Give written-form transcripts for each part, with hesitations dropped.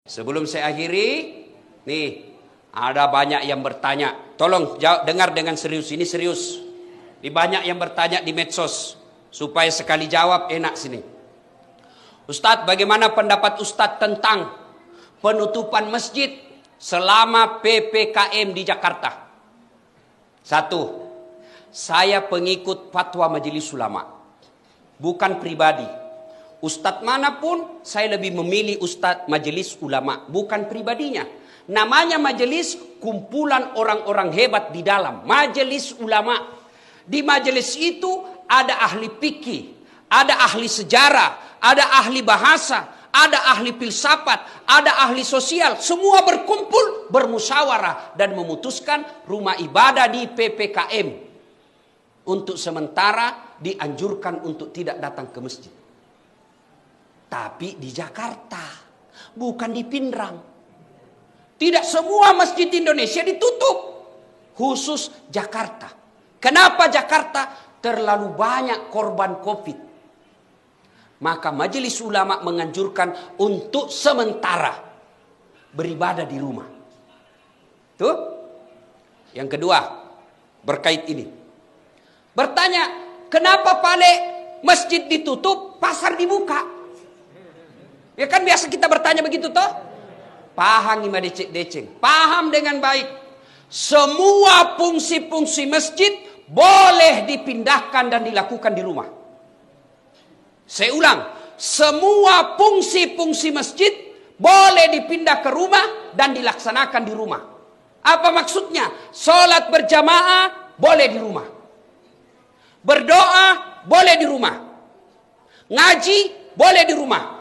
Sebelum saya akhiri, nih ada banyak yang bertanya. Tolong dengar dengan serius, ini serius. Di banyak yang bertanya di medsos, supaya sekali jawab enak sini. Ustadz, bagaimana pendapat Ustadz tentang penutupan masjid selama PPKM di Jakarta? Satu, saya pengikut fatwa Majelis Ulama, bukan pribadi. Ustadz manapun saya lebih memilih Ustadz Majelis Ulama, bukan pribadinya. Namanya majelis, kumpulan orang-orang hebat di dalam Majelis Ulama. Di majelis itu ada ahli fikih, ada ahli sejarah, ada ahli bahasa, ada ahli filsafat, ada ahli sosial. Semua berkumpul, bermusyawarah dan memutuskan rumah ibadah di PPKM untuk sementara dianjurkan untuk tidak datang ke masjid. Tapi di Jakarta, bukan di Pindrang. Tidak semua masjid di Indonesia ditutup, khusus Jakarta. Kenapa Jakarta? Terlalu banyak korban COVID. Maka Majelis Ulama menganjurkan untuk sementara beribadah di rumah. Tuh. Yang kedua, berkait ini. Bertanya, kenapa masjid ditutup, pasar dibuka? Ya kan biasa kita bertanya begitu toh? Paham ima deceng. Paham dengan baik. Semua fungsi-fungsi masjid boleh dipindahkan dan dilakukan di rumah. Saya ulang. Semua fungsi-fungsi masjid boleh dipindah ke rumah dan dilaksanakan di rumah. Apa maksudnya? Sholat berjamaah boleh di rumah. Berdoa boleh di rumah. Ngaji boleh di rumah.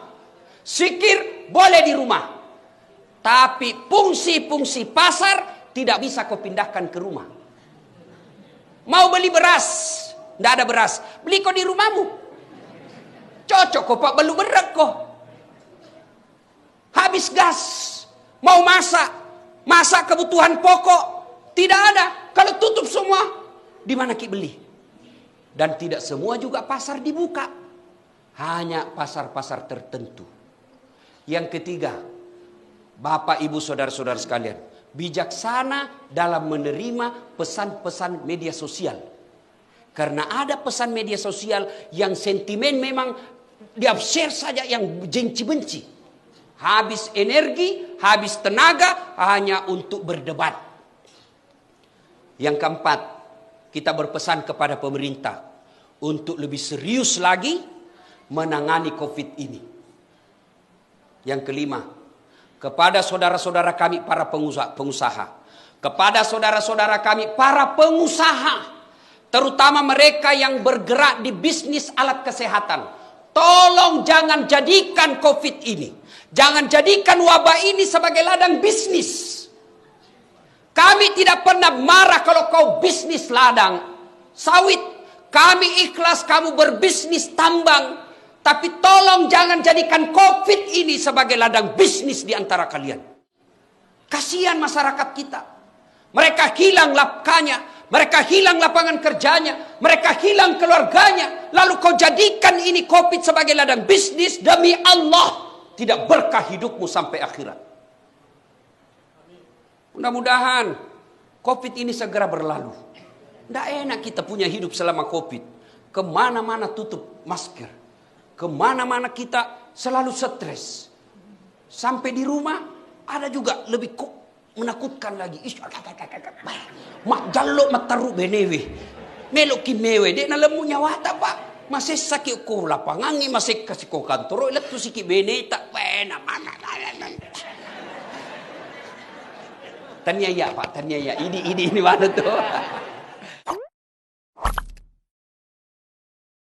Zikir boleh di rumah. Tapi fungsi-fungsi pasar tidak bisa kau pindahkan ke rumah. Mau beli beras, tidak ada beras, beli kau di rumahmu. Cocok kau pak belu berat kau. Habis gas, mau masak kebutuhan pokok, tidak ada. Kalau tutup semua, di mana ki beli? Dan tidak semua juga pasar dibuka, hanya pasar-pasar tertentu. Yang ketiga, Bapak Ibu Saudara-saudara sekalian, bijaksana dalam menerima pesan-pesan media sosial. Karena ada pesan media sosial yang sentimen memang di-share saja yang benci-benci. Habis energi, habis tenaga hanya untuk berdebat. Yang keempat, kita berpesan kepada pemerintah untuk lebih serius lagi menangani COVID ini. Yang kelima, kepada saudara-saudara kami para pengusaha, kepada saudara-saudara kami para pengusaha, terutama mereka yang bergerak di bisnis alat kesehatan, tolong jangan jadikan COVID ini, jangan jadikan wabah ini sebagai ladang bisnis. Kami tidak pernah marah kalau kau bisnis ladang sawit, kami ikhlas kamu berbisnis tambang. Tapi tolong jangan jadikan COVID ini sebagai ladang bisnis di antara kalian. Kasihan masyarakat kita. Mereka hilang lapkanya, mereka hilang lapangan kerjanya, mereka hilang keluarganya. Lalu kau jadikan ini COVID sebagai ladang bisnis, demi Allah tidak berkah hidupmu sampai akhirat. Mudah-mudahan COVID ini segera berlalu. Tidak enak kita punya hidup selama COVID. Kemana-mana tutup masker. Kemana-mana kita selalu stres. Sampai di rumah ada juga lebih menakutkan lagi. Mak jaluk mak taruh benewe. Melok ki mewe. Dek na lemu nyawa tak pak. Masih sakit ko lapangangi. Masih kasih ko kantor. Ilat tu sikit bene tak. Tanya ya pak. Tanya ya. Ini mana tuh.